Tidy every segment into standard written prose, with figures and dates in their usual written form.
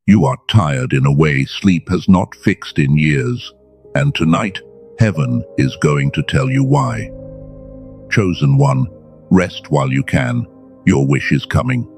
You are tired in a way sleep has not fixed in years, and tonight, heaven is going to tell you why. Chosen one, rest while you can. Your wish is coming.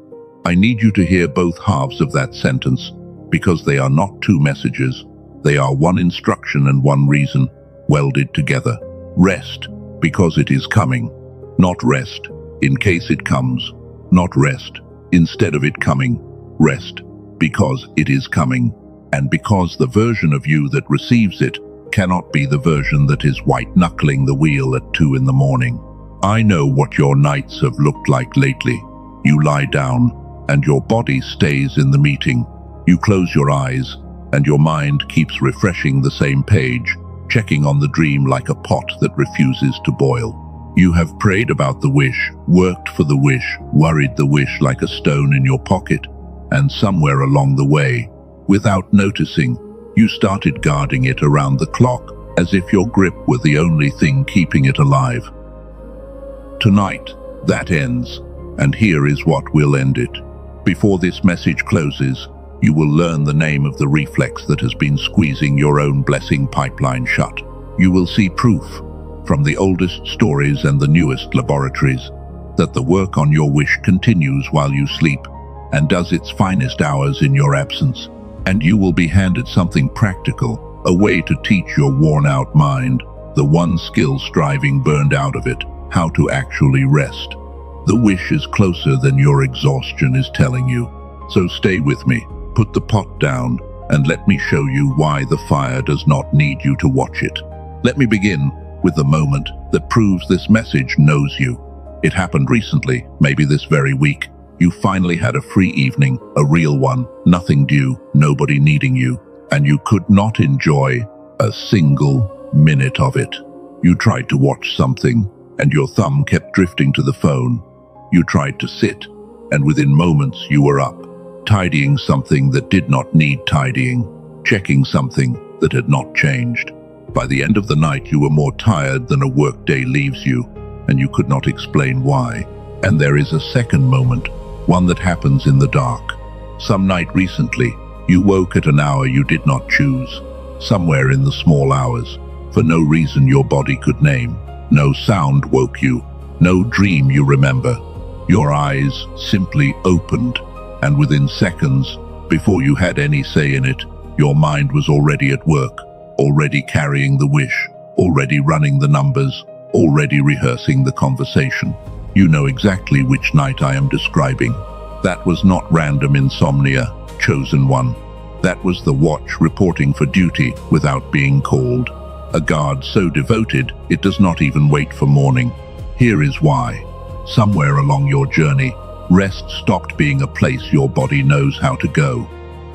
I need you to hear both halves of that sentence, because they are not two messages. They are one instruction and one reason, welded together. Rest, because it is coming. Not rest, in case it comes. Not rest, instead of it coming. Rest, because it is coming. And because the version of you that receives it cannot be the version that is white-knuckling the wheel at 2 in the morning. I know what your nights have looked like lately. You lie down, and your body stays in the meeting. You close your eyes, and your mind keeps refreshing the same page, checking on the dream like a pot that refuses to boil. You have prayed about the wish, worked for the wish, worried the wish like a stone in your pocket, and somewhere along the way, without noticing, you started guarding it around the clock, as if your grip were the only thing keeping it alive. Tonight, that ends, and here is what will end it. Before this message closes, you will learn the name of the reflex that has been squeezing your own blessing pipeline shut. You will see proof, from the oldest stories and the newest laboratories, that the work on your wish continues while you sleep and does its finest hours in your absence. And you will be handed something practical, a way to teach your worn-out mind, the one skill striving burned out of it, how to actually rest. The wish is closer than your exhaustion is telling you. So stay with me, put the pot down, and let me show you why the fire does not need you to watch it. Let me begin with the moment that proves this message knows you. It happened recently, maybe this very week. You finally had a free evening, a real one, nothing due, nobody needing you, and you could not enjoy a single minute of it. You tried to watch something, and your thumb kept drifting to the phone. You tried to sit, and within moments you were up, tidying something that did not need tidying, checking something that had not changed. By the end of the night you were more tired than a workday leaves you, and you could not explain why. And there is a second moment, one that happens in the dark. Some night recently, you woke at an hour you did not choose, somewhere in the small hours, for no reason your body could name. No sound woke you, no dream you remember. Your eyes simply opened, and within seconds, before you had any say in it, your mind was already at work, already carrying the wish, already running the numbers, already rehearsing the conversation. You know exactly which night I am describing. That was not random insomnia, chosen one. That was the watch reporting for duty without being called. A guard so devoted it does not even wait for morning. Here is why. Somewhere along your journey, rest stopped being a place your body knows how to go.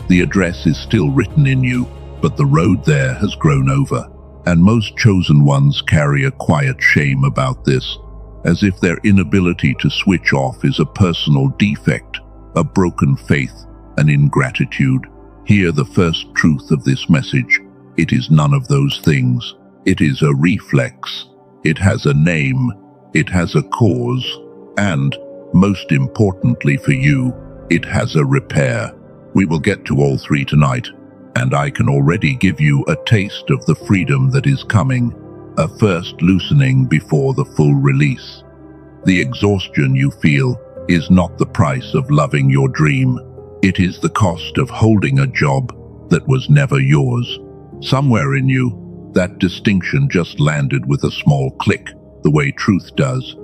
The address is still written in you, but the road there has grown over. And most chosen ones carry a quiet shame about this, as if their inability to switch off is a personal defect, a broken faith, an ingratitude. Hear the first truth of this message. It is none of those things. It is a reflex. It has a name. It has a cause. And, most importantly for you, it has a repair. We will get to all three tonight, and I can already give you a taste of the freedom that is coming. A first loosening before the full release. The exhaustion you feel is not the price of loving your dream. It is the cost of holding a job that was never yours. Somewhere in you, that distinction just landed with a small click, the way truth does.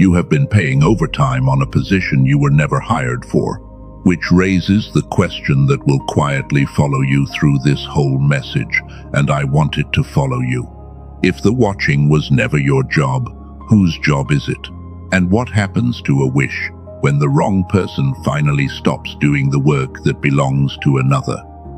You have been paying overtime on a position you were never hired for, which raises the question that will quietly follow you through this whole message, and I want it to follow you. If the watching was never your job, whose job is it? And what happens to a wish when the wrong person finally stops doing the work that belongs to another?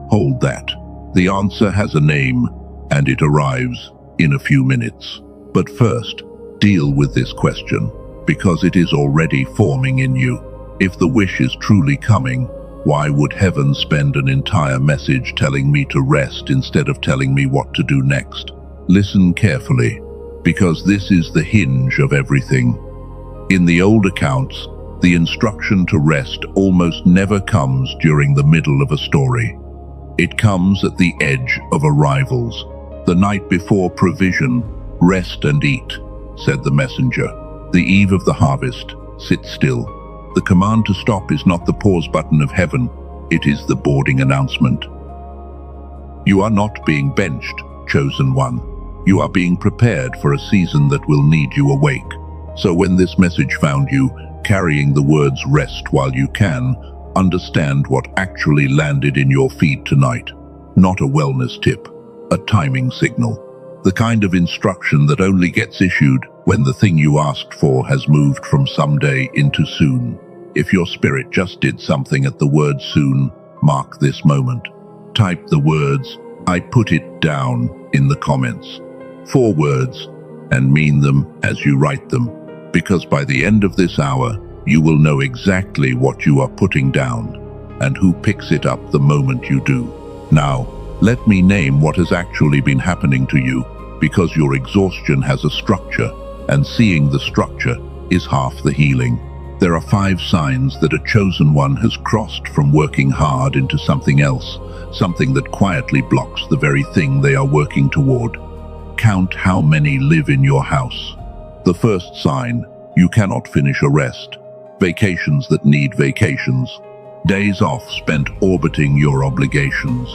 Hold that. The answer has a name, and it arrives in a few minutes. But first, deal with this question, because it is already forming in you. If the wish is truly coming, why would heaven spend an entire message telling me to rest instead of telling me what to do next? Listen carefully, because this is the hinge of everything. In the old accounts, The instruction to rest almost never comes during the middle of a story. It comes at the edge of arrivals. The night before provision, rest and eat, said the messenger. The eve of the harvest, sit still. The command to stop is not the pause button of heaven, it is the boarding announcement. You are not being benched, chosen one. You are being prepared for a season that will need you awake. So when this message found you, carrying the words rest while you can, understand what actually landed in your feed tonight. Not a wellness tip, a timing signal. The kind of instruction that only gets issued when the thing you asked for has moved from someday into soon. If your spirit just did something at the word soon, mark this moment. Type the words, I put it down, in the comments. 4 words, and mean them as you write them. Because by the end of this hour, you will know exactly what you are putting down, and who picks it up the moment you do. Now, let me name what has actually been happening to you, because your exhaustion has a structure, and seeing the structure is half the healing. There are 5 signs that a chosen one has crossed from working hard into something else, something that quietly blocks the very thing they are working toward. Count how many live in your house. The first sign, you cannot finish a rest. Vacations that need vacations. Days off spent orbiting your obligations.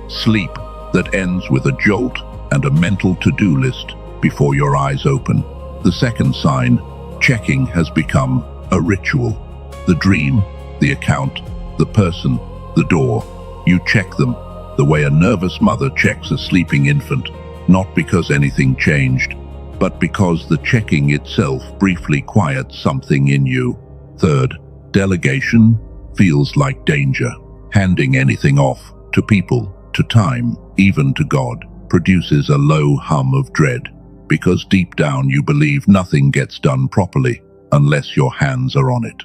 Sleep that ends with a jolt and a mental to-do list before your eyes open. The second sign, checking has become a ritual. The dream, the account, the person, the door. You check them the way a nervous mother checks a sleeping infant, not because anything changed, but because the checking itself briefly quiets something in you. Third, delegation feels like danger. Handing anything off, to people, to time, even to God, produces a low hum of dread, because deep down you believe nothing gets done properly unless your hands are on it.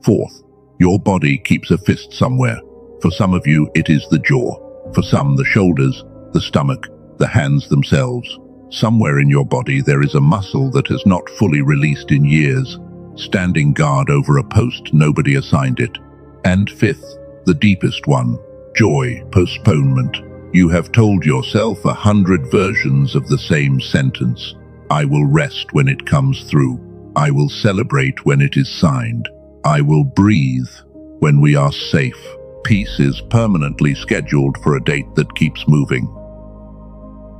Fourth, your body keeps a fist somewhere. For some of you, it is the jaw. For some, the shoulders, the stomach, the hands themselves. Somewhere in your body there is a muscle that has not fully released in years, standing guard over a post nobody assigned it. And fifth, the deepest one, joy, postponement. You have told yourself 100 versions of the same sentence. I will rest when it comes through. I will celebrate when it is signed. I will breathe when we are safe. Peace is permanently scheduled for a date that keeps moving.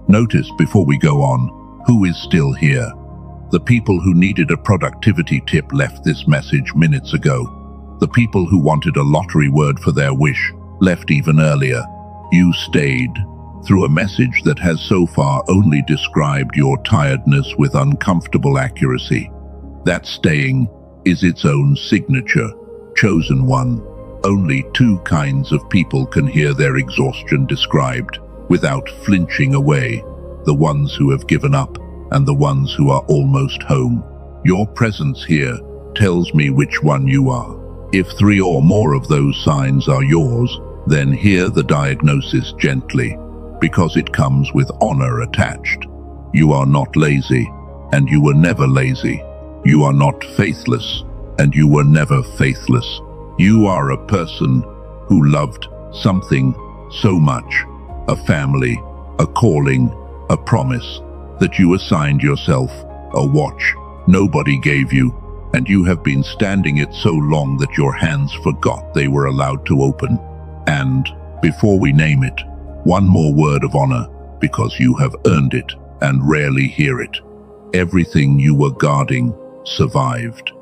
Notice before we go on, who is still here? The people who needed a productivity tip left this message minutes ago. The people who wanted a lottery word for their wish left even earlier. You stayed through a message that has so far only described your tiredness with uncomfortable accuracy. That staying is its own signature. Chosen one. Only 2 kinds of people can hear their exhaustion described without flinching away: the ones who have given up and the ones who are almost home. Your presence here tells me which one you are. If 3 or more of those signs are yours, then hear the diagnosis gently, because it comes with honor attached. You are not lazy, and you were never lazy. You are not faithless, and you were never faithless. You are a person who loved something so much, a family, a calling, a promise, that you assigned yourself a watch nobody gave you, and you have been standing it so long that your hands forgot they were allowed to open. And, before we name it, one more word of honor, because you have earned it and rarely hear it. Everything you were guarding survived.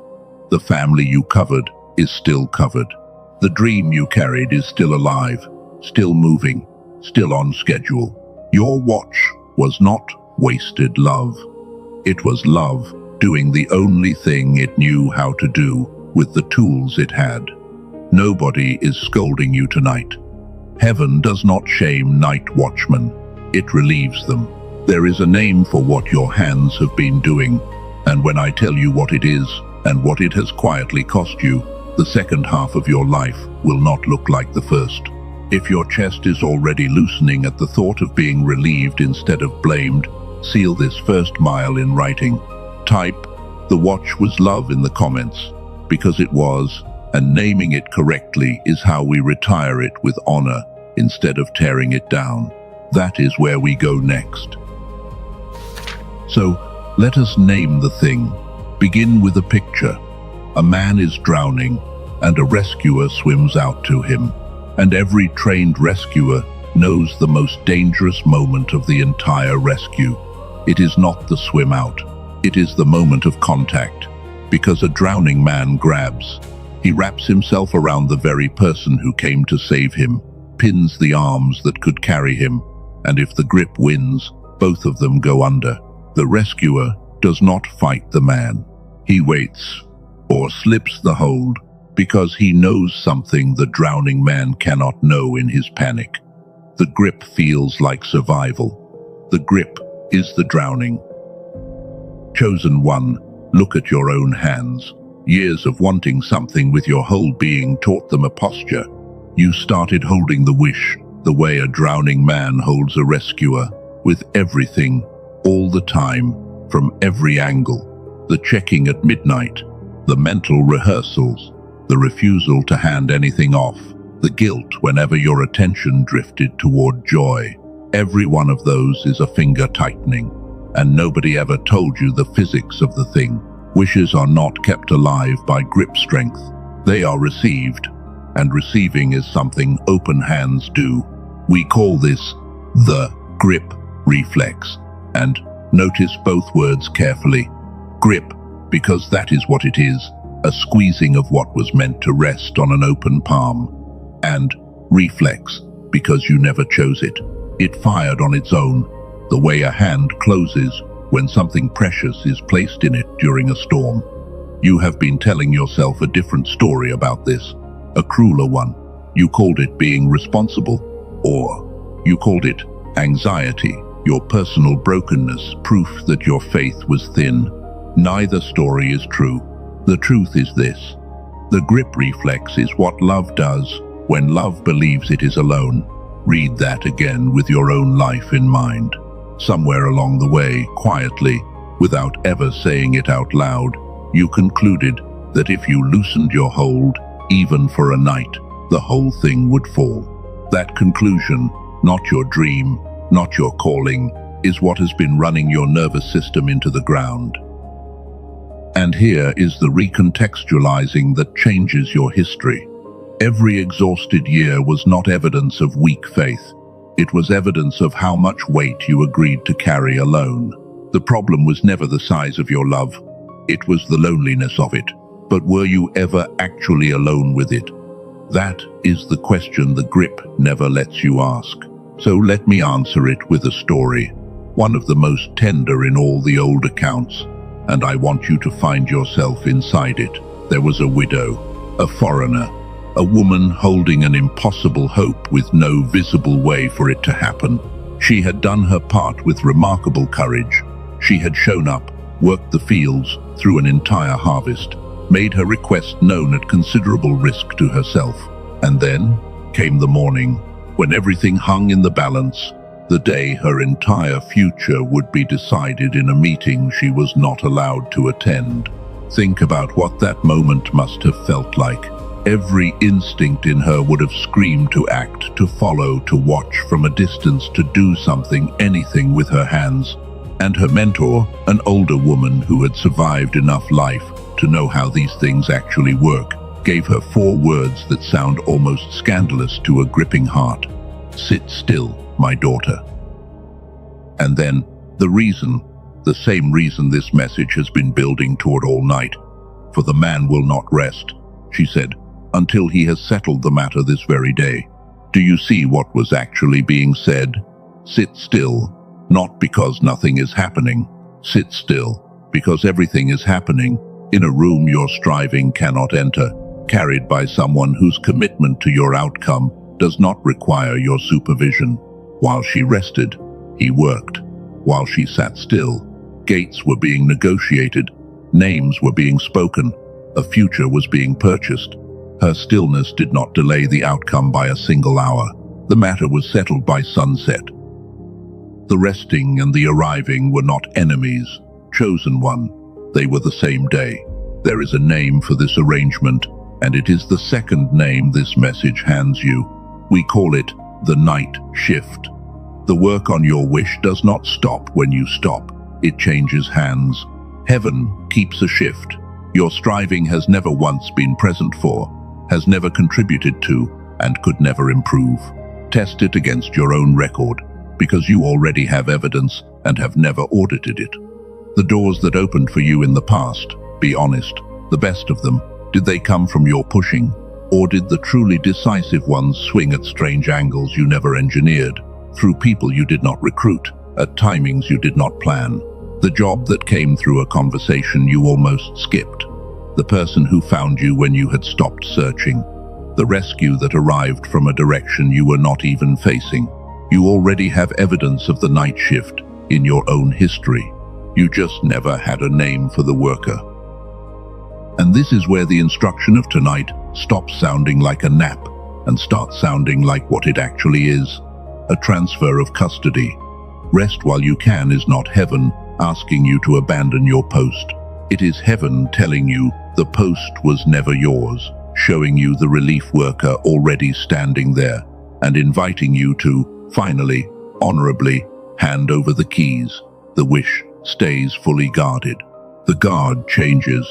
The family you covered is still covered. The dream you carried is still alive, still moving, still on schedule. Your watch was not wasted love. It was love doing the only thing it knew how to do with the tools it had. Nobody is scolding you tonight. Heaven does not shame night watchmen. It relieves them. There is a name for what your hands have been doing, and when I tell you what it is and what it has quietly cost you, the second half of your life will not look like the first. If your chest is already loosening at the thought of being relieved instead of blamed, seal this first mile in writing. Type, "The watch was love" in the comments, because it was, and naming it correctly is how we retire it with honor instead of tearing it down. That is where we go next. So, let us name the thing. Begin with a picture. A man is drowning, and a rescuer swims out to him. And every trained rescuer knows the most dangerous moment of the entire rescue. It is not the swim out. It is the moment of contact. Because a drowning man grabs. He wraps himself around the very person who came to save him, pins the arms that could carry him, and if the grip wins, both of them go under. The rescuer does not fight the man. He waits, or slips the hold, because he knows something the drowning man cannot know in his panic. The grip feels like survival. The grip is the drowning. Chosen one, look at your own hands. Years of wanting something with your whole being taught them a posture. You started holding the wish, the way a drowning man holds a rescuer, with everything, all the time, from every angle. The checking at midnight, the mental rehearsals, the refusal to hand anything off, the guilt whenever your attention drifted toward joy. Every one of those is a finger tightening, and nobody ever told you the physics of the thing. Wishes are not kept alive by grip strength. They are received, and receiving is something open hands do. We call this the grip reflex. And notice both words carefully. Grip, because that is what it is, a squeezing of what was meant to rest on an open palm. And reflex, because you never chose it. It fired on its own, the way a hand closes when something precious is placed in it during a storm. You have been telling yourself a different story about this, a crueler one. You called it being responsible, or you called it anxiety, your personal brokenness, proof that your faith was thin. Neither story is true. The truth is this. The grip reflex is what love does when love believes it is alone. Read that again with your own life in mind. Somewhere along the way, quietly, without ever saying it out loud, you concluded that if you loosened your hold, even for a night, the whole thing would fall. That conclusion, not your dream, not your calling, is what has been running your nervous system into the ground. And here is the recontextualizing that changes your history. Every exhausted year was not evidence of weak faith. It was evidence of how much weight you agreed to carry alone. The problem was never the size of your love. It was the loneliness of it. But were you ever actually alone with it? That is the question the grip never lets you ask. So let me answer it with a story, one of the most tender in all the old accounts, and I want you to find yourself inside it. There was a widow, a foreigner, a woman holding an impossible hope with no visible way for it to happen. She had done her part with remarkable courage. She had shown up, worked the fields through an entire harvest, made her request known at considerable risk to herself. And then came the morning, when everything hung in the balance, the day her entire future would be decided in a meeting she was not allowed to attend. Think about what that moment must have felt like. Every instinct in her would have screamed to act, to follow, to watch from a distance, to do something, anything with her hands. And her mentor, an older woman who had survived enough life to know how these things actually work, gave her 4 words that sound almost scandalous to a gripping heart. Sit still, my daughter. And then, the same reason this message has been building toward all night. For the man will not rest, she said, until he has settled the matter this very day. Do you see what was actually being said? Sit still, not because nothing is happening. Sit still, because everything is happening in a room your striving cannot enter, carried by someone whose commitment to your outcome does not require your supervision. While she rested, he worked. While she sat still, gates were being negotiated, names were being spoken, a future was being purchased. Her stillness did not delay the outcome by a single hour. The matter was settled by sunset. The resting and the arriving were not enemies, chosen one. They were the same day. There is a name for this arrangement, and it is the second name this message hands you. We call it the night shift. The work on your wish does not stop when you stop. It changes hands. Heaven keeps a shift. Your striving has never once been present for, has never contributed to, and could never improve. Test it against your own record, because you already have evidence and have never audited it. The doors that opened for you in the past, be honest, the best of them, did they come from your pushing? Or did the truly decisive ones swing at strange angles you never engineered, through people you did not recruit, at timings you did not plan? The job that came through a conversation you almost skipped. The person who found you when you had stopped searching. The rescue that arrived from a direction you were not even facing. You already have evidence of the night shift in your own history. You just never had a name for the worker. And this is where the instruction of tonight stops sounding like a nap and starts sounding like what it actually is, a transfer of custody. Rest while you can is not heaven asking you to abandon your post. It is heaven telling you the post was never yours, showing you the relief worker already standing there, and inviting you to, finally, honorably, hand over the keys. The wish stays fully guarded. The guard changes,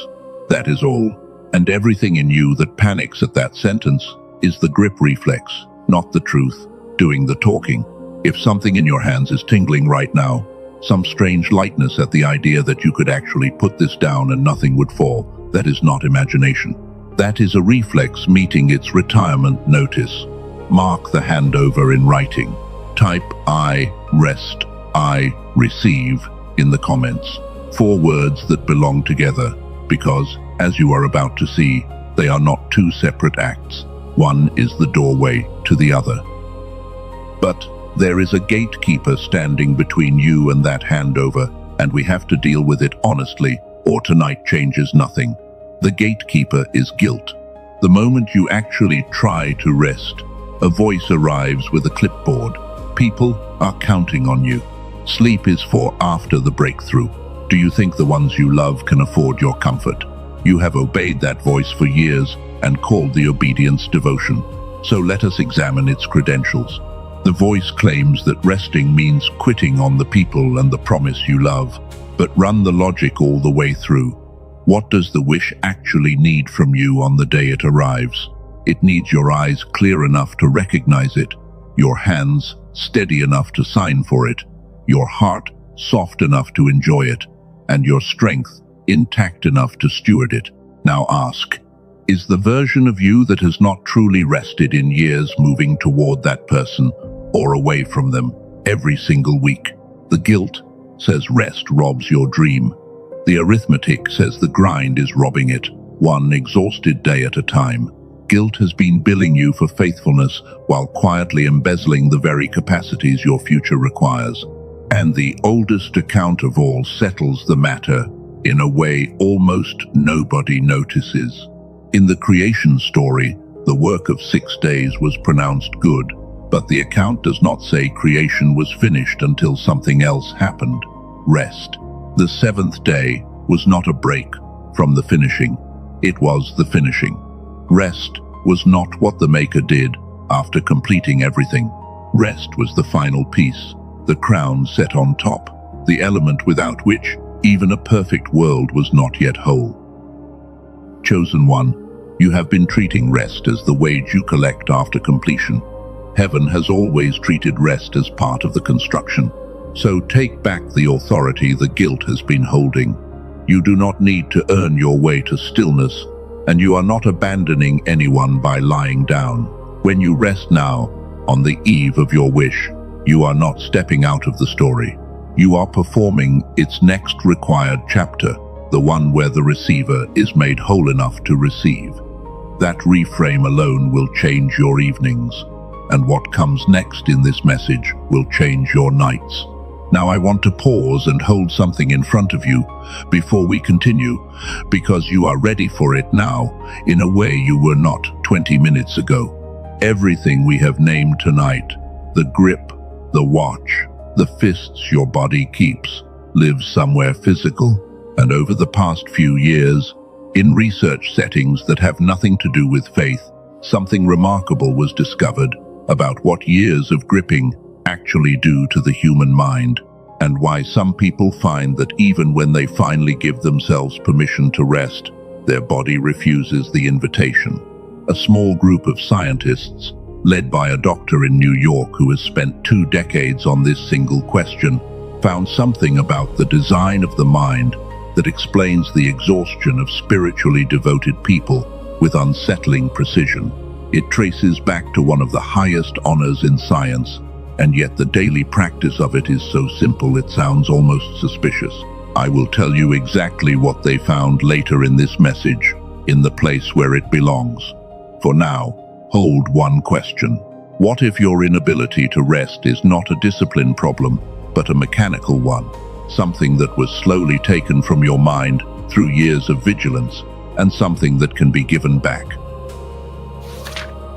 that is all. And everything in you that panics at that sentence is the grip reflex, not the truth, doing the talking. If something in your hands is tingling right now, some strange lightness at the idea that you could actually put this down and nothing would fall, that is not imagination. That is a reflex meeting its retirement notice. Mark the handover in writing. Type I rest, I receive in the comments. 4 words that belong together, because, as you are about to see, they are not 2 separate acts. One is the doorway to the other. But there is a gatekeeper standing between you and that handover, and we have to deal with it honestly, or tonight changes nothing. The gatekeeper is guilt. The moment you actually try to rest, a voice arrives with a clipboard. People are counting on you. Sleep is for after the breakthrough. Do you think the ones you love can afford your comfort? You have obeyed that voice for years and called the obedience devotion. So let us examine its credentials. The voice claims that resting means quitting on the people and the promise you love, but run the logic all the way through. What does the wish actually need from you on the day it arrives? It needs your eyes clear enough to recognize it, your hands steady enough to sign for it, your heart soft enough to enjoy it, and your strength intact enough to steward it. Now ask, is the version of you that has not truly rested in years moving toward that person or away from them every single week? The guilt says rest robs your dream. The arithmetic says the grind is robbing it, one exhausted day at a time. Guilt has been billing you for faithfulness while quietly embezzling the very capacities your future requires. And the oldest account of all settles the matter in a way almost nobody notices. In the creation story, the work of 6 days was pronounced good, but the account does not say creation was finished until something else happened. Rest. The 7th day was not a break from the finishing. It was the finishing. Rest was not what the Maker did after completing everything. Rest was the final piece, the crown set on top, the element without which even a perfect world was not yet whole. Chosen one, you have been treating rest as the wage you collect after completion. Heaven has always treated rest as part of the construction. So take back the authority the guilt has been holding. You do not need to earn your way to stillness, and you are not abandoning anyone by lying down. When you rest now, on the eve of your wish, you are not stepping out of the story. You are performing its next required chapter, the one where the receiver is made whole enough to receive. That reframe alone will change your evenings, and what comes next in this message will change your nights. Now I want to pause and hold something in front of you before we continue, because you are ready for it now in a way you were not 20 minutes ago. Everything we have named tonight, the grip, the watch, the fists your body keeps, lives somewhere physical, and over the past few years, In research settings that have nothing to do with faith, something remarkable was discovered about what years of gripping actually do to the human mind, and why some people find that even when they finally give themselves permission to rest, their body refuses the invitation. A small group of scientists, led by a doctor in New York who has spent 2 decades on this single question, found something about the design of the mind that explains the exhaustion of spiritually devoted people with unsettling precision. It traces back to one of the highest honors in science, and yet the daily practice of it is so simple it sounds almost suspicious. I will tell you exactly what they found later in this message, in the place where it belongs. For now, hold one question. What if your inability to rest is not a discipline problem, but a mechanical one? Something that was slowly taken from your mind through years of vigilance, and something that can be given back.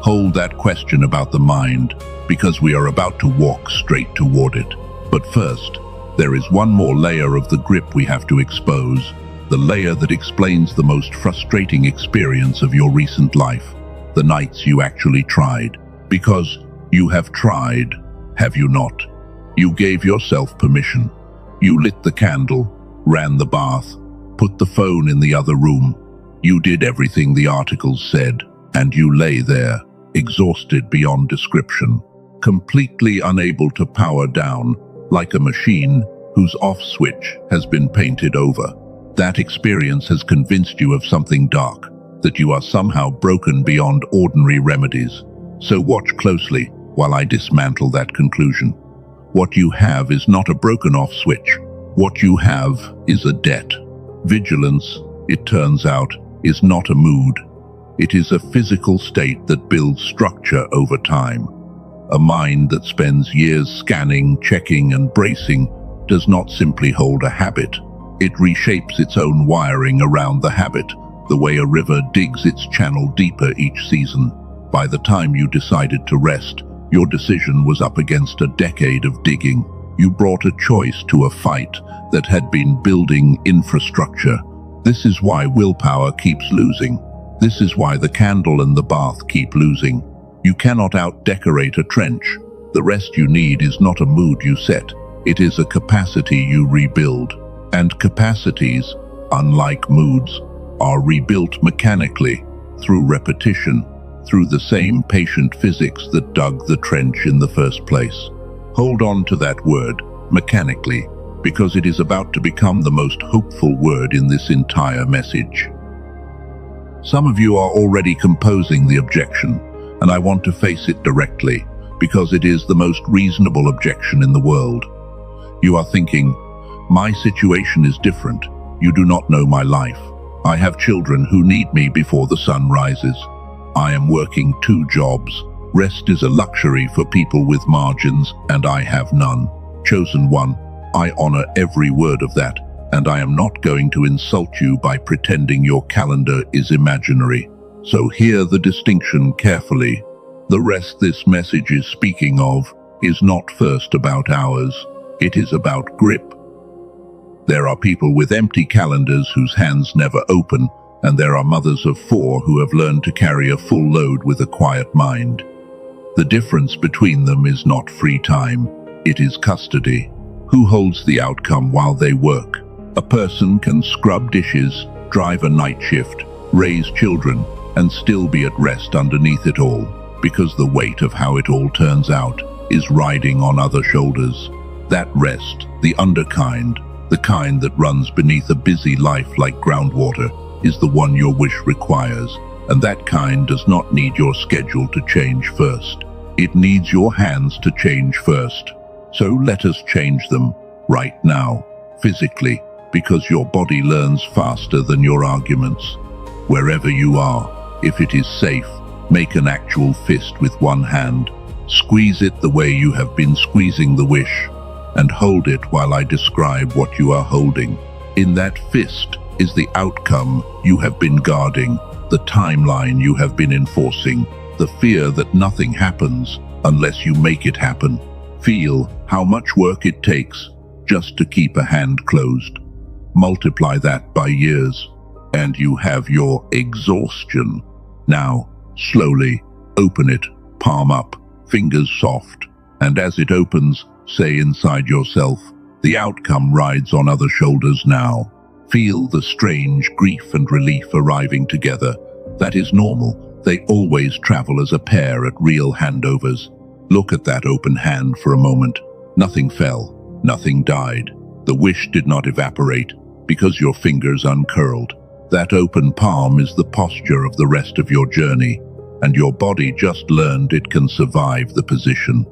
Hold that question about the mind, because we are about to walk straight toward it. But first, there is one more layer of the grip we have to expose, the layer that explains the most frustrating experience of your recent life, the nights you actually tried. Because you have tried, have you not? You gave yourself permission. You lit the candle, ran the bath, put the phone in the other room. You did everything the articles said, and you lay there, exhausted beyond description, completely unable to power down, like a machine whose off switch has been painted over. That experience has convinced you of something dark, that you are somehow broken beyond ordinary remedies. So watch closely while I dismantle that conclusion. What you have is not a broken off switch. What you have is a debt. Vigilance, it turns out, is not a mood. It is a physical state that builds structure over time. A mind that spends years scanning, checking, and bracing does not simply hold a habit. It reshapes its own wiring around the habit, the way a river digs its channel deeper each season. By the time you decided to rest, your decision was up against a decade of digging. You brought a choice to a fight that had been building infrastructure. This is why willpower keeps losing. This is why the candle and the bath keep losing. You cannot out-decorate a trench. The rest you need is not a mood you set. It is a capacity you rebuild. And capacities, unlike moods, are rebuilt mechanically, through repetition, through the same patient physics that dug the trench in the first place. Hold on to that word, mechanically, because it is about to become the most hopeful word in this entire message. Some of you are already composing the objection, and I want to face it directly, because it is the most reasonable objection in the world. You are thinking, my situation is different. You do not know my life. I have children who need me before the sun rises. I am working 2 jobs. Rest is a luxury for people with margins, and I have none. Chosen one, I honor every word of that, and I am not going to insult you by pretending your calendar is imaginary. So hear the distinction carefully. The rest this message is speaking of is not first about hours. It is about grip. There are people with empty calendars whose hands never open, and there are mothers of 4 who have learned to carry a full load with a quiet mind. The difference between them is not free time, it is custody. Who holds the outcome while they work? A person can scrub dishes, drive a night shift, raise children, and still be at rest underneath it all, because the weight of how it all turns out is riding on other shoulders. That rest, the underkind, the kind that runs beneath a busy life like groundwater, is the one your wish requires, and that kind does not need your schedule to change first. It needs your hands to change first. So let us change them, right now, physically, because your body learns faster than your arguments. Wherever you are, if it is safe, make an actual fist with one hand. Squeeze it the way you have been squeezing the wish, and hold it while I describe what you are holding. In that fist is the outcome you have been guarding, the timeline you have been enforcing, the fear that nothing happens unless you make it happen. Feel how much work it takes just to keep a hand closed. Multiply that by years. and you have your exhaustion. Now, slowly, open it, palm up, fingers soft, and as it opens, say inside yourself, the outcome rides on other shoulders now. Feel the strange grief and relief arriving together. That is normal. They always travel as a pair at real handovers. Look at that open hand for a moment. Nothing fell, nothing died. The wish did not evaporate because your fingers uncurled. That open palm is the posture of the rest of your journey, and your body just learned it can survive the position.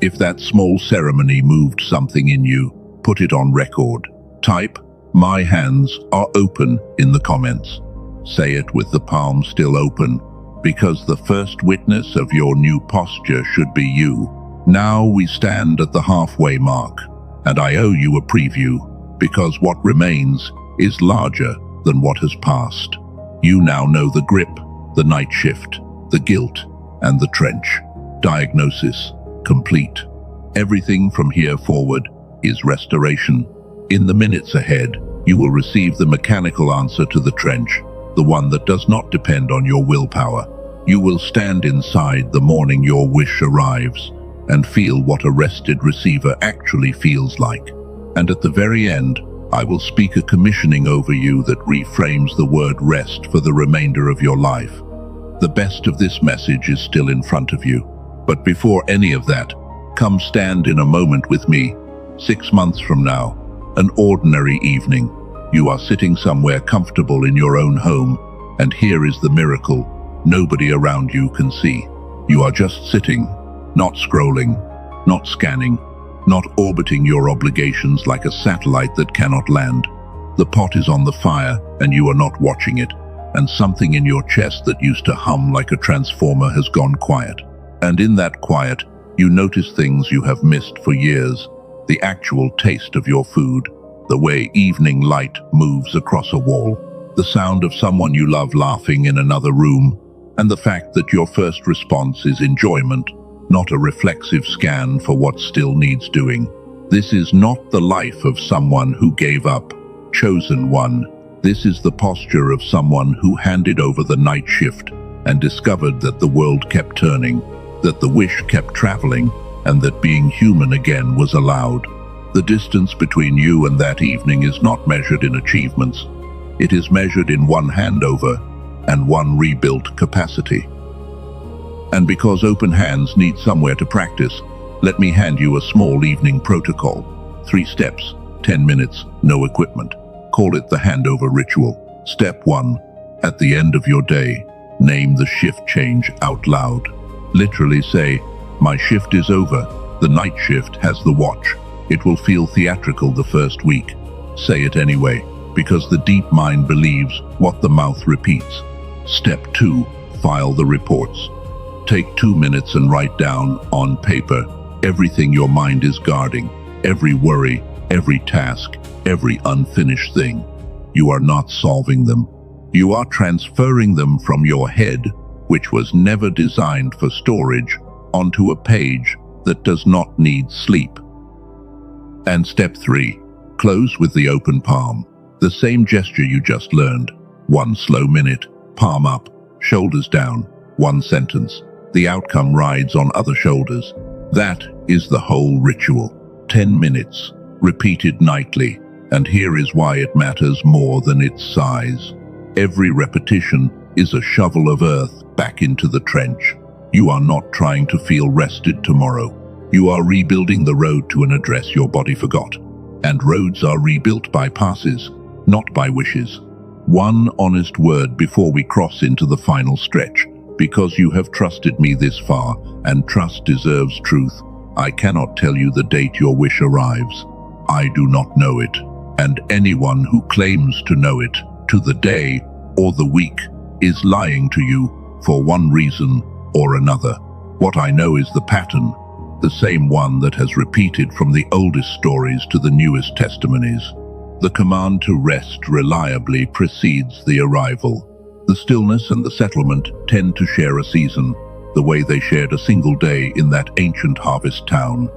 If that small ceremony moved something in you, put it on record. Type, "My hands are open" in the comments. Say it with the palm still open, because the first witness of your new posture should be you. Now we stand at the halfway mark, and I owe you a preview, because what remains is larger than what has passed. You now know the grip, the night shift, the guilt, and the trench. Diagnosis complete. Everything from here forward is restoration. In the minutes ahead, you will receive the mechanical answer to the trench, the one that does not depend on your willpower. You will stand inside the morning your wish arrives and feel what a rested receiver actually feels like. And at the very end, I will speak a commissioning over you that reframes the word rest for the remainder of your life. The best of this message is still in front of you. But before any of that, come stand in a moment with me. 6 months from now, an ordinary evening. You are sitting somewhere comfortable in your own home, and here is the miracle nobody around you can see. You are just sitting, not scrolling, not scanning, not orbiting your obligations like a satellite that cannot land. The pot is on the fire, and you are not watching it, and something in your chest that used to hum like a transformer has gone quiet. And in that quiet, you notice things you have missed for years. The actual taste of your food, the way evening light moves across a wall, the sound of someone you love laughing in another room, and the fact that your first response is enjoyment, not a reflexive scan for what still needs doing. This is not the life of someone who gave up, chosen one. This is the posture of someone who handed over the night shift and discovered that the world kept turning, that the wish kept traveling, and that being human again was allowed. The distance between you and that evening is not measured in achievements. It is measured in one handover and one rebuilt capacity. And because open hands need somewhere to practice, let me hand you a small evening protocol. 3 steps, 10 minutes, no equipment. Call it the handover ritual. Step 1. At the end of your day, name the shift change out loud. Literally say, "My shift is over. The night shift has the watch." It will feel theatrical the first week. Say it anyway, because the deep mind believes what the mouth repeats. Step 2. File the reports. Take 2 minutes and write down, on paper, everything your mind is guarding, every worry, every task, every unfinished thing. You are not solving them. You are transferring them from your head, which was never designed for storage, onto a page that does not need sleep. And step 3, close with the open palm. The same gesture you just learned. 1 slow minute, palm up, shoulders down, 1 sentence. The outcome rides on other shoulders. That is the whole ritual. 10 minutes, repeated nightly. And here is why it matters more than its size. Every repetition is a shovel of earth back into the trench. You are not trying to feel rested tomorrow. You are rebuilding the road to an address your body forgot. And roads are rebuilt by passes, not by wishes. 1 honest word before we cross into the final stretch. Because you have trusted me this far, and trust deserves truth, I cannot tell you the date your wish arrives. I do not know it. And anyone who claims to know it, to the day or the week, is lying to you for one reason or another. What I know is the pattern, the same one that has repeated from the oldest stories to the newest testimonies. The command to rest reliably precedes the arrival. The stillness and the settlement tend to share a season, the way they shared a single day in that ancient harvest town.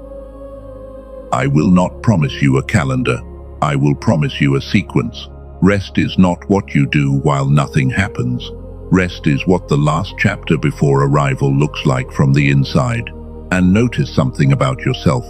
I will not promise you a calendar. I will promise you a sequence. Rest is not what you do while nothing happens. Rest is what the last chapter before arrival looks like from the inside. And notice something about yourself.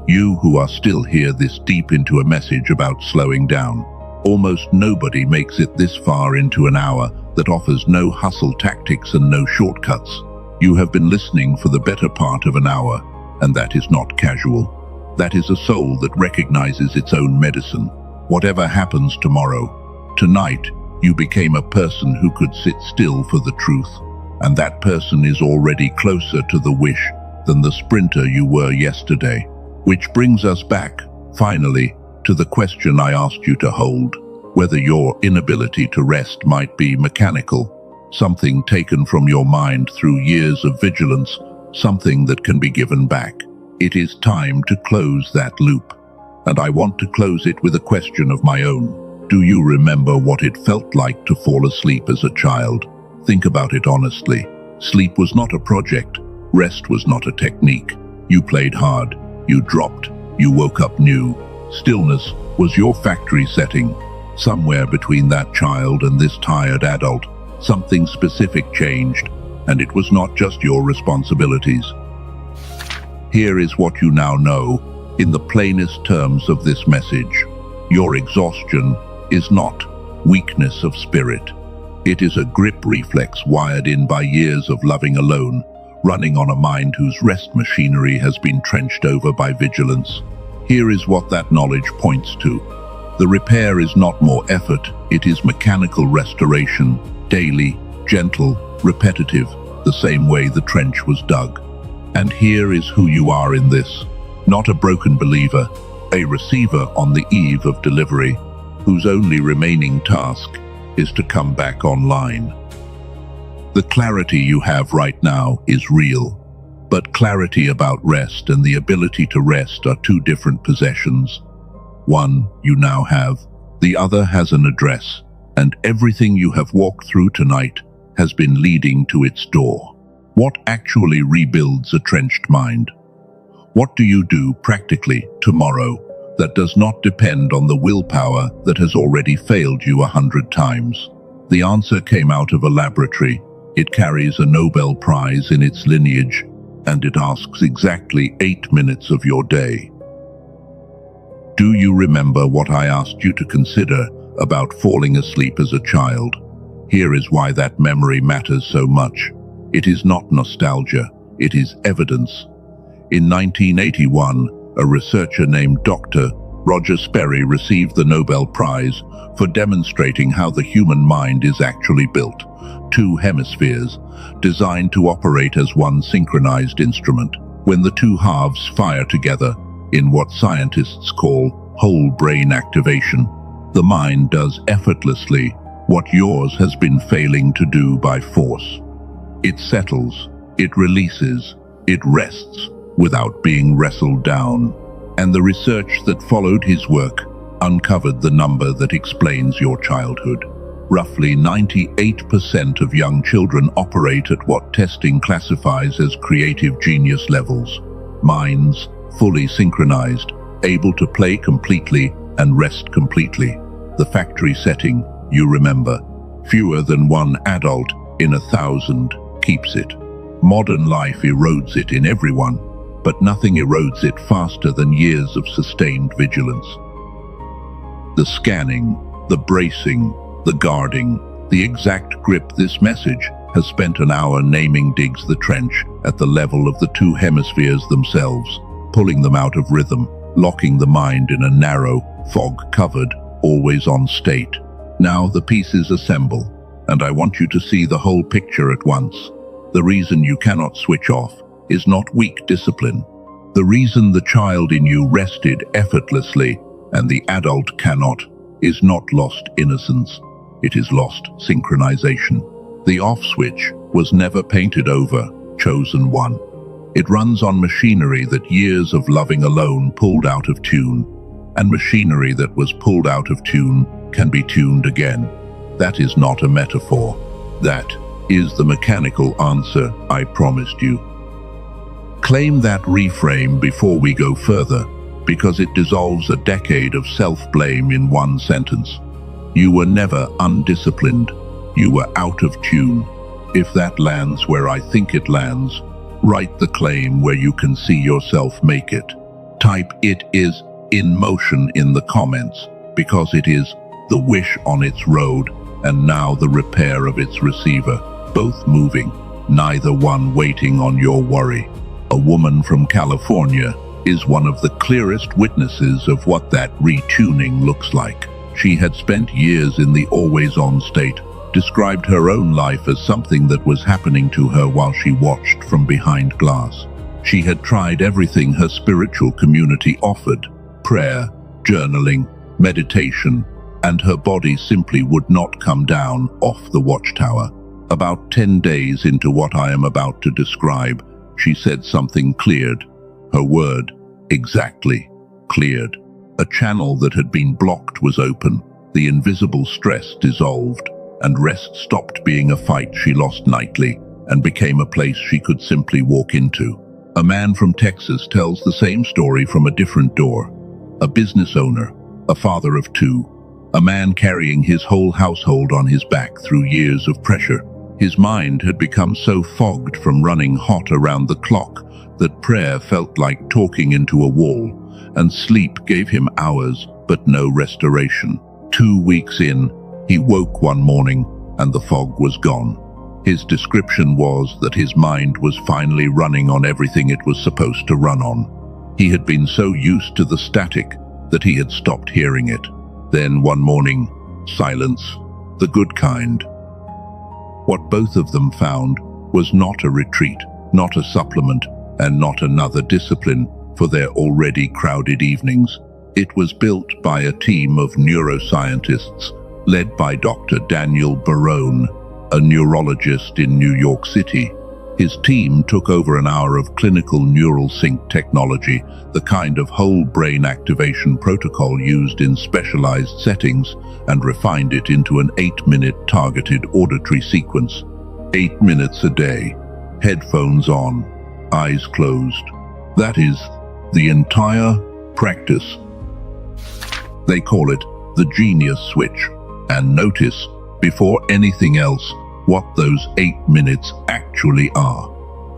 You who are still here this deep into a message about slowing down. Almost nobody makes it this far into an hour that offers no hustle tactics and no shortcuts. You have been listening for the better part of an hour, and that is not casual. That is a soul that recognizes its own medicine. Whatever happens tomorrow, tonight you became a person who could sit still for the truth, and that person is already closer to the wish than the sprinter you were yesterday. Which brings us back, finally, to the question I asked you to hold, whether your inability to rest might be mechanical, something taken from your mind through years of vigilance, something that can be given back. It is time to close that loop, and I want to close it with a question of my own. Do you remember what it felt like to fall asleep as a child? Think about it honestly. Sleep was not a project. Rest was not a technique. You played hard. You dropped. You woke up new. Stillness was your factory setting. Somewhere between that child and this tired adult, something specific changed, and it was not just your responsibilities. Here is what you now know, in the plainest terms of this message. Your exhaustion is not weakness of spirit. It is a grip reflex wired in by years of loving alone, running on a mind whose rest machinery has been trenched over by vigilance. Here is what that knowledge points to. The repair is not more effort, it is mechanical restoration, daily, gentle, repetitive, the same way the trench was dug. And here is who you are in this. Not a broken believer, a receiver on the eve of delivery, whose only remaining task is to come back online. The clarity you have right now is real, but clarity about rest and the ability to rest are two different possessions. One you now have, the other has an address, and everything you have walked through tonight has been leading to its door. What actually rebuilds a trenched mind? What do you do practically tomorrow that does not depend on the willpower that has already failed you 100 times? The answer came out of a laboratory. It carries a Nobel Prize in its lineage, and it asks exactly 8 minutes of your day. Do you remember what I asked you to consider about falling asleep as a child? Here is why that memory matters so much. It is not nostalgia, it is evidence. In 1981, a researcher named Dr. Roger Sperry received the Nobel Prize for demonstrating how the human mind is actually built. Two hemispheres, designed to operate as one synchronized instrument. When the two halves fire together, in what scientists call whole brain activation, the mind does effortlessly what yours has been failing to do by force. It settles, it releases, it rests without being wrestled down. And the research that followed his work uncovered the number that explains your childhood. Roughly 98% of young children operate at what testing classifies as creative genius levels. Minds fully synchronized, able to play completely and rest completely. The factory setting, you remember. Fewer than one adult in 1,000 keeps it. Modern life erodes it in everyone, but nothing erodes it faster than years of sustained vigilance. The scanning, the bracing, the guarding, the exact grip. This message has spent an hour naming digs the trench at the level of the two hemispheres themselves, pulling them out of rhythm, locking the mind in a narrow, fog-covered, always-on state. Now the pieces assemble, and I want you to see the whole picture at once. The reason you cannot switch off is not weak discipline. The reason the child in you rested effortlessly and the adult cannot is not lost innocence. It is lost synchronization. The off switch was never painted over, chosen one. It runs on machinery that years of loving alone pulled out of tune, and machinery that was pulled out of tune can be tuned again. That is not a metaphor. That is the mechanical answer I promised you. Claim that reframe before we go further, because it dissolves a decade of self-blame in one sentence. You were never undisciplined. You were out of tune. If that lands where I think it lands, write the claim where you can see yourself make it. Type "it is in motion" in the comments, because it is the wish on its road and now the repair of its receiver, both moving, neither one waiting on your worry. A woman from California is one of the clearest witnesses of what that retuning looks like. She had spent years in the always-on state, described her own life as something that was happening to her while she watched from behind glass. She had tried everything her spiritual community offered: prayer, journaling, meditation, and her body simply would not come down off the watchtower. About 10 days into what I am about to describe, she said something cleared. Her word, exactly, cleared. A channel that had been blocked was open. The invisible stress dissolved, and rest stopped being a fight she lost nightly and became a place she could simply walk into. A man from Texas tells the same story from a different door. A business owner, a father of 2, a man carrying his whole household on his back through years of pressure. His mind had become so fogged from running hot around the clock that prayer felt like talking into a wall, and sleep gave him hours but no restoration. 2 weeks in, he woke one morning and the fog was gone. His description was that his mind was finally running on everything it was supposed to run on. He had been so used to the static that he had stopped hearing it. Then one morning, silence, the good kind. What both of them found was not a retreat, not a supplement, and not another discipline for their already crowded evenings. It was built by a team of neuroscientists led by Dr. Daniel Barone, a neurologist in New York City. His team took over an hour of clinical neural sync technology, the kind of whole brain activation protocol used in specialized settings, and refined it into an 8-minute targeted auditory sequence. 8 minutes a day, headphones on, eyes closed. That is the entire practice. They call it the genius switch. And notice, before anything else, what those 8 minutes actually are.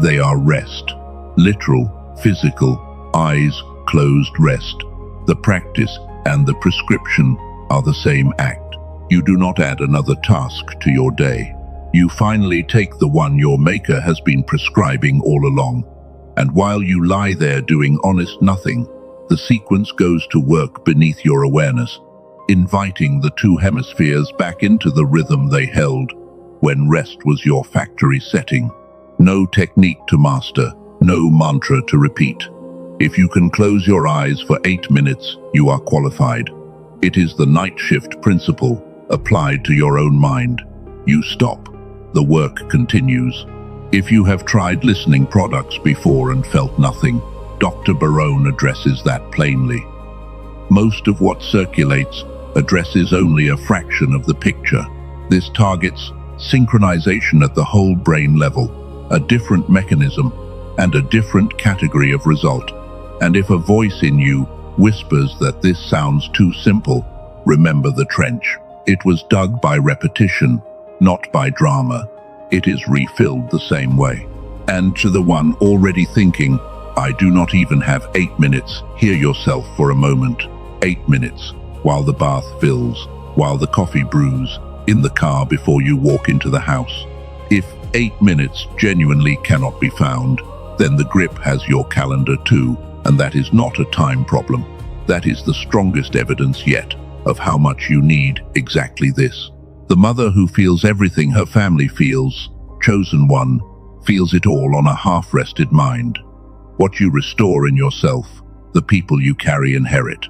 They are rest. Literal, physical, eyes closed rest. The practice and the prescription are the same act. You do not add another task to your day. You finally take the one your maker has been prescribing all along. And while you lie there doing honest nothing, the sequence goes to work beneath your awareness, inviting the 2 hemispheres back into the rhythm they held when rest was your factory setting. No technique to master, no mantra to repeat. If you can close your eyes for 8 minutes, you are qualified. It is the night shift principle applied to your own mind. You stop, the work continues. If you have tried listening products before and felt nothing, Dr. Barone addresses that plainly. Most of what circulates addresses only a fraction of the picture. This targets synchronization at the whole brain level, a different mechanism, and a different category of result. And if a voice in you whispers that this sounds too simple, remember the trench. It was dug by repetition, not by drama. It is refilled the same way. And to the one already thinking, I do not even have 8 minutes, hear yourself for a moment. 8 minutes, while the bath fills, while the coffee brews, in the car before you walk into the house. If 8 minutes genuinely cannot be found, then the grip has your calendar too, and that is not a time problem. That is the strongest evidence yet of how much you need exactly this. The mother who feels everything her family feels, chosen one, feels it all on a half-rested mind. What you restore in yourself, the people you carry inherit.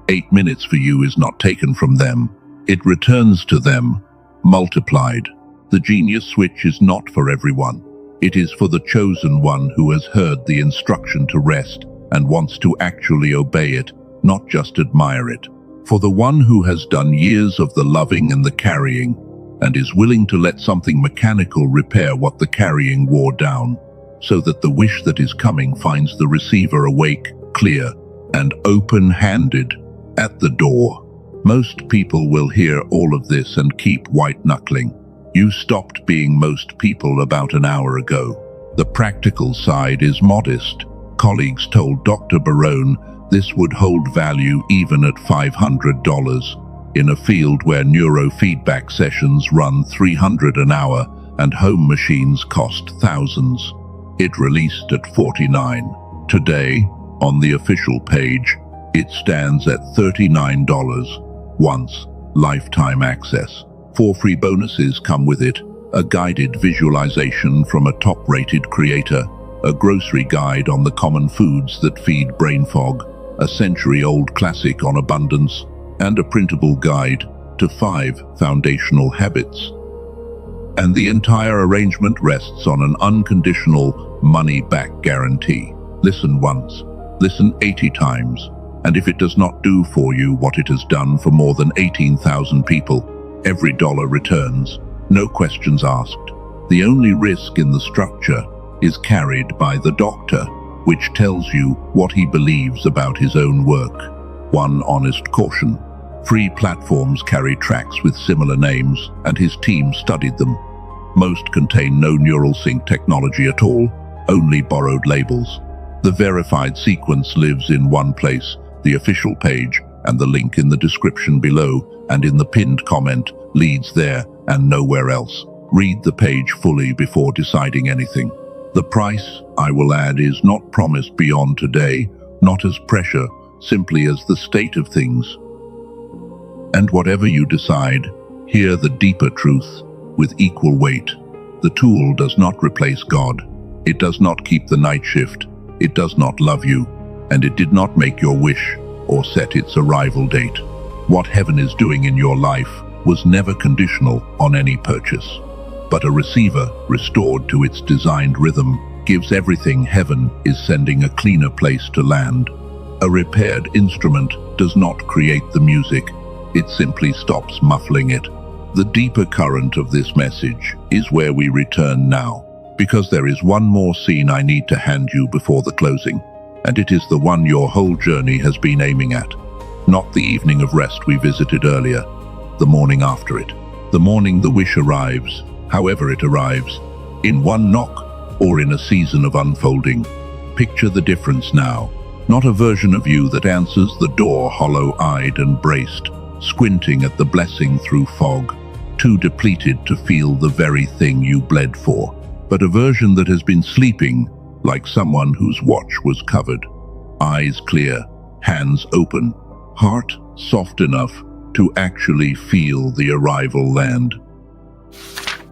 8 minutes for you is not taken from them. It returns to them, multiplied. The genius switch is not for everyone. It is for the chosen one who has heard the instruction to rest and wants to actually obey it, not just admire it. For the one who has done years of the loving and the carrying, and is willing to let something mechanical repair what the carrying wore down, so that the wish that is coming finds the receiver awake, clear, and open-handed at the door. Most people will hear all of this and keep white-knuckling. You stopped being most people about an hour ago. The practical side is modest. Colleagues told Dr. Barone this would hold value even at $500 in a field where neurofeedback sessions run $300 an hour and home machines cost thousands. It released at $49. Today, on the official page, it stands at $39. Once, lifetime access. 4 free bonuses come with it: a guided visualization from a top-rated creator, a grocery guide on the common foods that feed brain fog, a century-old classic on abundance, and a printable guide to 5 foundational habits. And the entire arrangement rests on an unconditional money-back guarantee. Listen once, listen 80 times, and if it does not do for you what it has done for more than 18,000 people, every dollar returns, no questions asked. The only risk in the structure is carried by the doctor, which tells you what he believes about his own work. One honest caution: free platforms carry tracks with similar names, and his team studied them. Most contain no neural sync technology at all, only borrowed labels. The verified sequence lives in one place: the official page, and the link in the description below and in the pinned comment leads there and nowhere else. Read the page fully before deciding anything. The price, I will add, is not promised beyond today, not as pressure, simply as the state of things. And whatever you decide, hear the deeper truth with equal weight. The tool does not replace God. It does not keep the night shift. It does not love you. And it did not make your wish or set its arrival date. What heaven is doing in your life was never conditional on any purchase. But a receiver, restored to its designed rhythm, gives everything heaven is sending a cleaner place to land. A repaired instrument does not create the music. It simply stops muffling it. The deeper current of this message is where we return now, because there is one more scene I need to hand you before the closing, and it is the one your whole journey has been aiming at. Not the evening of rest we visited earlier, the morning after it. The morning the wish arrives, however it arrives, in one knock or in a season of unfolding. Picture the difference now. Not a version of you that answers the door hollow-eyed and braced, squinting at the blessing through fog, too depleted to feel the very thing you bled for, but a version that has been sleeping like someone whose watch was covered. Eyes clear, hands open, heart soft enough to actually feel the arrival land.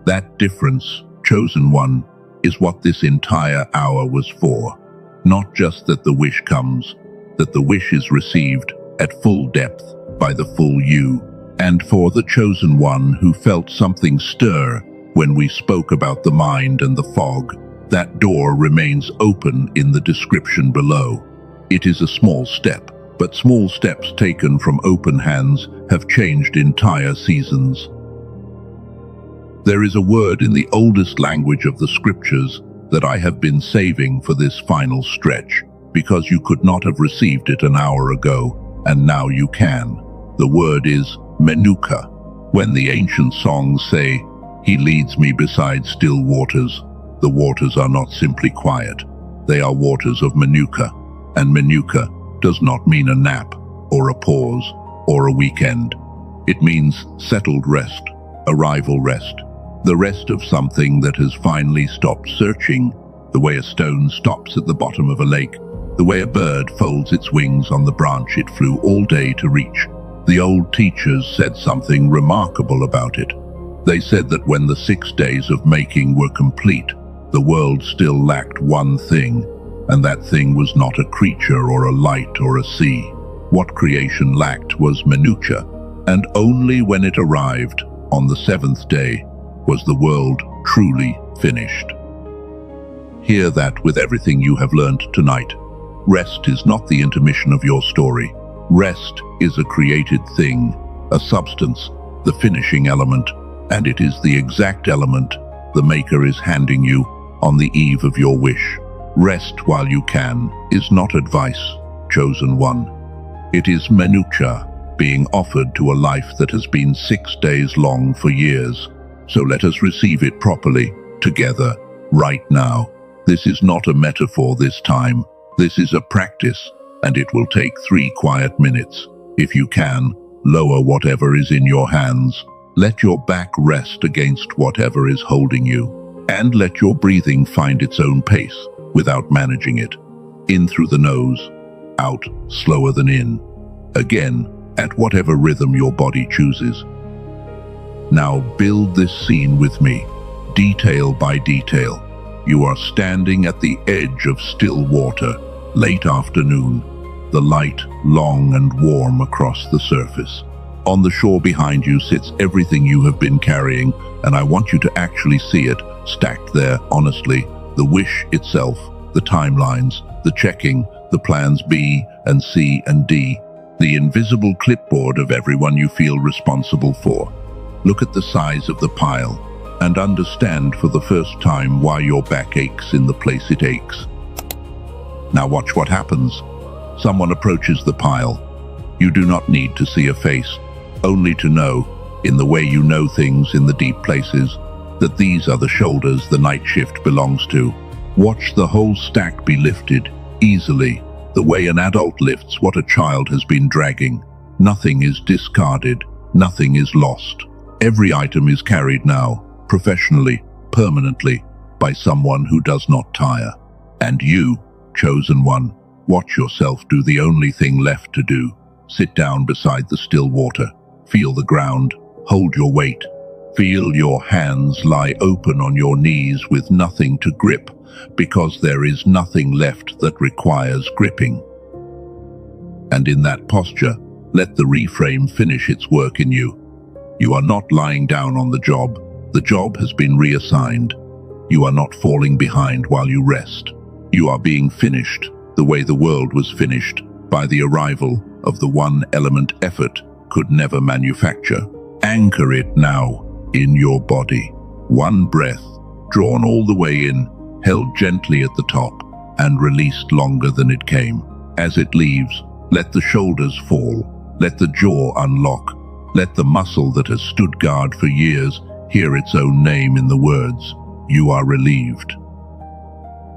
That difference, chosen one, is what this entire hour was for. Not just that the wish comes, that the wish is received at full depth by the full you. And for the chosen one who felt something stir when we spoke about the mind and the fog, that door remains open in the description below. It is a small step, but small steps taken from open hands have changed entire seasons. There is a word in the oldest language of the scriptures that I have been saving for this final stretch, because you could not have received it an hour ago, and now you can. The word is Menuka. When the ancient songs say, "He leads me beside still waters," the waters are not simply quiet. They are waters of Menuka, and Menuka does not mean a nap, or a pause, or a weekend. It means settled rest, arrival rest, the rest of something that has finally stopped searching, the way a stone stops at the bottom of a lake, the way a bird folds its wings on the branch it flew all day to reach. The old teachers said something remarkable about it. They said that when the 6 days of making were complete, the world still lacked one thing, and that thing was not a creature or a light or a sea. What creation lacked was Menucha, and only when it arrived, on the 7th day, was the world truly finished. Hear that with everything you have learned tonight. Rest is not the intermission of your story. Rest is a created thing, a substance, the finishing element, and it is the exact element the Maker is handing you on the eve of your wish. Rest while you can is not advice, chosen one. It is Menucha, being offered to a life that has been 6 days long for years. So let us receive it properly, together, right now. This is not a metaphor this time. This is a practice, and it will take 3 quiet minutes. If you can, lower whatever is in your hands. Let your back rest against whatever is holding you, and let your breathing find its own pace without managing it. In through the nose, out slower than in. Again, at whatever rhythm your body chooses. Now build this scene with me, detail by detail. You are standing at the edge of still water, late afternoon, the light long and warm across the surface. On the shore behind you sits everything you have been carrying, and I want you to actually see it, stacked there honestly, the wish itself, the timelines, the checking, the plans B and C and D, the invisible clipboard of everyone you feel responsible for. Look at the size of the pile, and understand for the first time why your back aches in the place it aches. Now watch what happens. Someone approaches the pile. You do not need to see a face, only to know, in the way you know things in the deep places, that these are the shoulders the night shift belongs to. Watch the whole stack be lifted, easily, the way an adult lifts what a child has been dragging. Nothing is discarded, nothing is lost. Every item is carried now, professionally, permanently, by someone who does not tire. And you, chosen one, watch yourself do the only thing left to do. Sit down beside the still water. Feel the ground. Hold your weight. Feel your hands lie open on your knees with nothing to grip, because there is nothing left that requires gripping. And in that posture, let the reframe finish its work in you. You are not lying down on the job. The job has been reassigned. You are not falling behind while you rest. You are being finished the way the world was finished, by the arrival of the one element effort could never manufacture. Anchor it now in your body. One breath, drawn all the way in, held gently at the top, and released longer than it came. As it leaves, let the shoulders fall, let the jaw unlock, let the muscle that has stood guard for years hear its own name in the words, "You are relieved."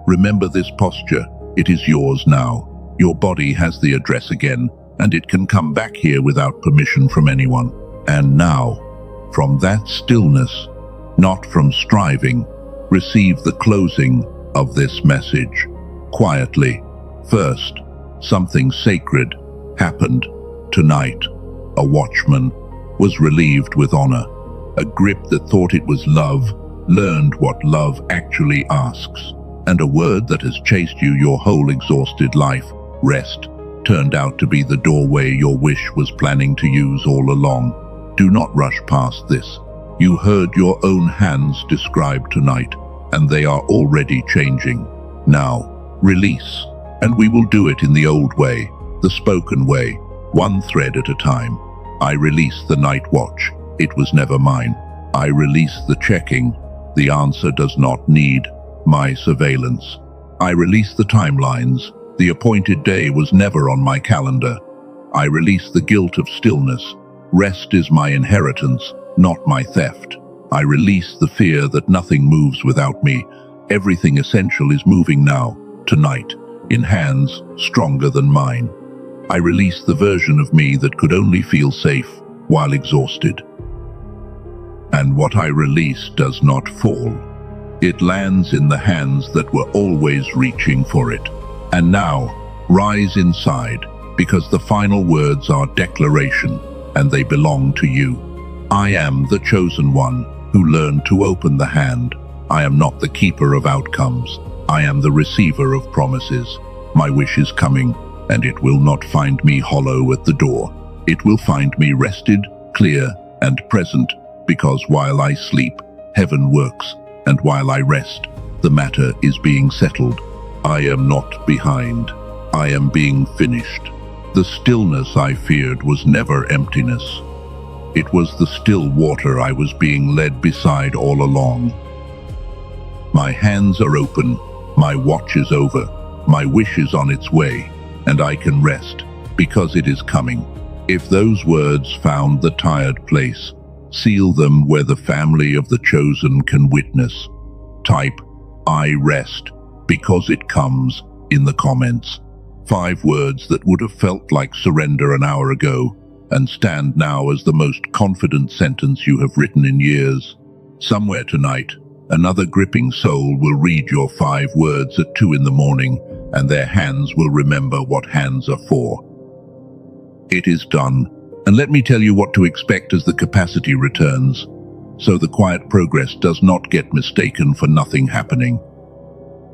Remember this posture. It is yours now. Your body has the address again, and it can come back here without permission from anyone. And now, from that stillness, not from striving, receive the closing of this message. Quietly. First, something sacred happened tonight. A watchman was relieved with honor. A grip that thought it was love learned what love actually asks. And a word that has chased you your whole exhausted life, rest, turned out to be the doorway your wish was planning to use all along. Do not rush past this. You heard your own hands described tonight, and they are already changing. Now, release, and we will do it in the old way, the spoken way, one thread at a time. I release the night watch. It was never mine. I release the checking. The answer does not need my surveillance. I release the timelines. The appointed day was never on my calendar. I release the guilt of stillness. Rest is my inheritance, not my theft. I release the fear that nothing moves without me. Everything essential is moving now, tonight, in hands stronger than mine. I release the version of me that could only feel safe while exhausted. And what I release does not fall. It lands in the hands that were always reaching for it. And now, rise inside, because the final words are declaration, and they belong to you. I am the chosen one who learned to open the hand. I am not the keeper of outcomes. I am the receiver of promises. My wish is coming, and it will not find me hollow at the door. It will find me rested, clear, and present, because while I sleep, heaven works, and while I rest, the matter is being settled. I am not behind. I am being finished. The stillness I feared was never emptiness. It was the still water I was being led beside all along. My hands are open, my watch is over, my wish is on its way, and I can rest, because it is coming. If those words found the tired place, seal them where the family of the chosen can witness. Type, "I rest," because it comes in the comments. 5 words that would have felt like surrender an hour ago and stand now as the most confident sentence you have written in years. Somewhere tonight, another gripping soul will read your 5 words at 2 in the morning, and their hands will remember what hands are for. It is done, and let me tell you what to expect as the capacity returns, so the quiet progress does not get mistaken for nothing happening.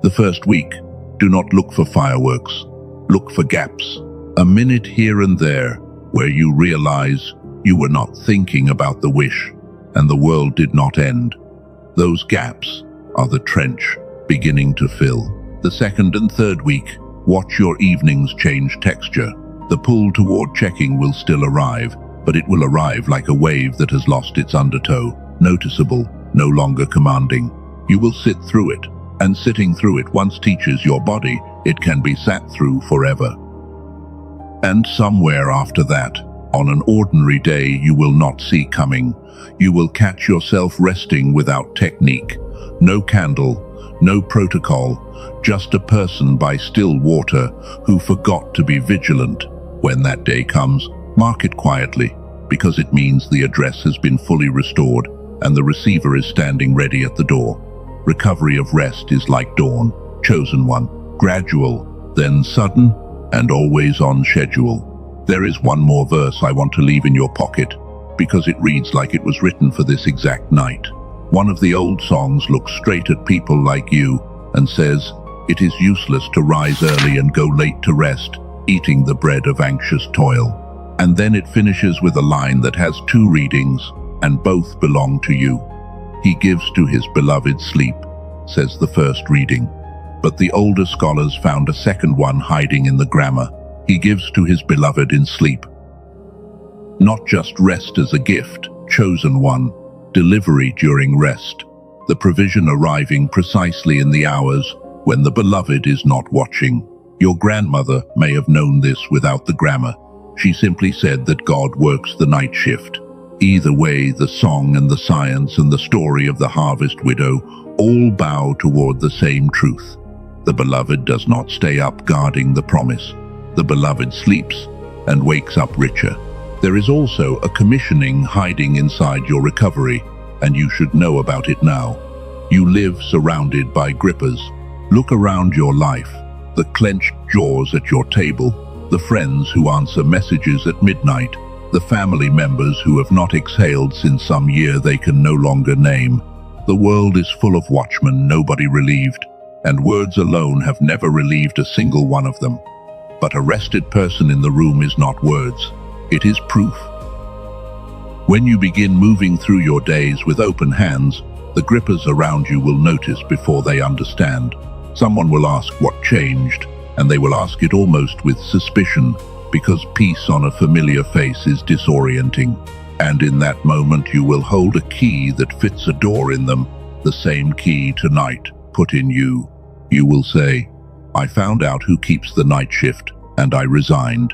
The first week, do not look for fireworks. Look for gaps, a minute here and there, where you realize you were not thinking about the wish, and the world did not end. Those gaps are the trench beginning to fill. The second and third week, watch your evenings change texture. The pull toward checking will still arrive, but it will arrive like a wave that has lost its undertow, noticeable, no longer commanding. You will sit through it, and sitting through it once teaches your body it can be sat through forever. And somewhere after that, on an ordinary day you will not see coming, you will catch yourself resting without technique. No candle, no protocol, just a person by still water who forgot to be vigilant. When that day comes, mark it quietly, because it means the address has been fully restored and the receiver is standing ready at the door. Recovery of rest is like dawn, chosen one, gradual, then sudden, and always on schedule. There is one more verse I want to leave in your pocket, because it reads like it was written for this exact night. One of the old songs looks straight at people like you and says, "It is useless to rise early and go late to rest, eating the bread of anxious toil." And then it finishes with a line that has 2 readings, and both belong to you. "He gives to his beloved sleep," says the first reading. But the older scholars found a second one hiding in the grammar. He gives to his beloved in sleep. Not just rest as a gift, chosen one, delivery during rest, the provision arriving precisely in the hours when the beloved is not watching. Your grandmother may have known this without the grammar. She simply said that God works the night shift. Either way, the song and the science and the story of the harvest widow all bow toward the same truth. The beloved does not stay up guarding the promise. The beloved sleeps and wakes up richer. There is also a commissioning hiding inside your recovery, and you should know about it now. You live surrounded by grippers. Look around your life, the clenched jaws at your table, the friends who answer messages at midnight, the family members who have not exhaled since some year they can no longer name. The world is full of watchmen nobody relieved, and words alone have never relieved a single one of them. But a rested person in the room is not words, it is proof. When you begin moving through your days with open hands, the grippers around you will notice before they understand. Someone will ask what changed, and they will ask it almost with suspicion, because peace on a familiar face is disorienting. And in that moment you will hold a key that fits a door in them, the same key tonight put in you. You will say, "I found out who keeps the night shift, and I resigned."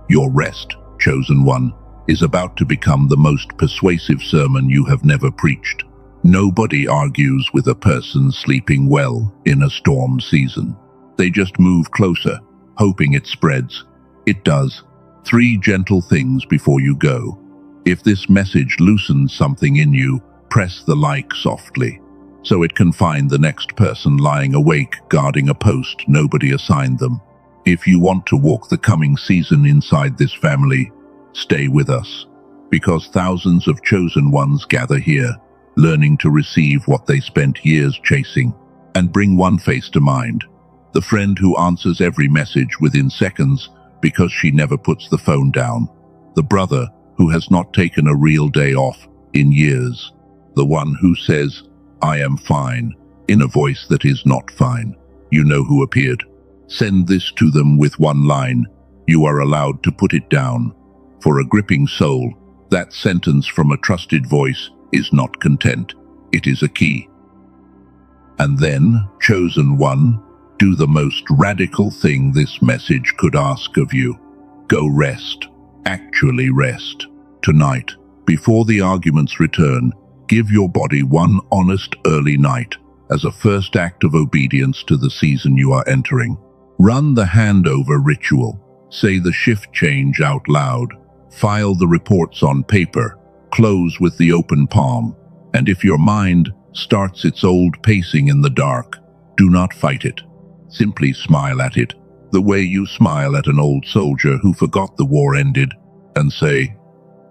Your rest, chosen one, is about to become the most persuasive sermon you have never preached. Nobody argues with a person sleeping well in a storm season. They just move closer, hoping it spreads. It does. 3 gentle things before you go. If this message loosens something in you, press the like softly, so it can find the next person lying awake guarding a post nobody assigned them. If you want to walk the coming season inside this family, stay with us, because thousands of chosen ones gather here, learning to receive what they spent years chasing. And bring one face to mind, the friend who answers every message within seconds because she never puts the phone down. The brother who has not taken a real day off in years. The one who says, "I am fine," in a voice that is not fine. You know who appeared. Send this to them with one line. You are allowed to put it down. For a gripping soul, that sentence from a trusted voice is not content. It is a key. And then, chosen one, do the most radical thing this message could ask of you. Go rest. Actually rest. Tonight, before the arguments return, give your body one honest early night as a first act of obedience to the season you are entering. Run the handover ritual. Say the shift change out loud. File the reports on paper. Close with the open palm. And if your mind starts its old pacing in the dark, do not fight it. Simply smile at it, the way you smile at an old soldier who forgot the war ended, and say,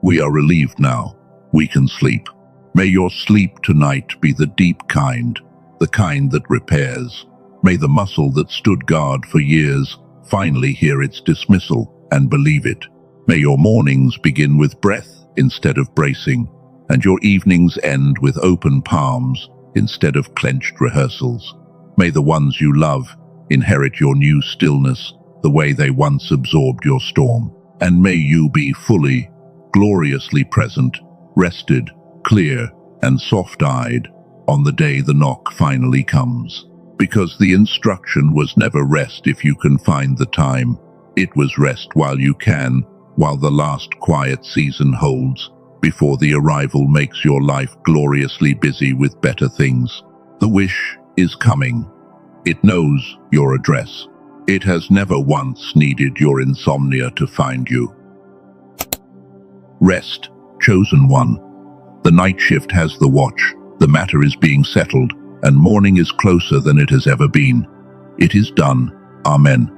"We are relieved now. We can sleep." May your sleep tonight be the deep kind, the kind that repairs. May the muscle that stood guard for years finally hear its dismissal and believe it. May your mornings begin with breath instead of bracing, and your evenings end with open palms instead of clenched rehearsals. May the ones you love inherit your new stillness the way they once absorbed your storm. And may you be fully, gloriously present, rested, clear, and soft-eyed on the day the knock finally comes. Because the instruction was never rest if you can find the time. It was rest while you can, while the last quiet season holds, before the arrival makes your life gloriously busy with better things. The wish is coming. It knows your address. It has never once needed your insomnia to find you. Rest, chosen one. The night shift has the watch. The matter is being settled, and morning is closer than it has ever been. It is done. Amen.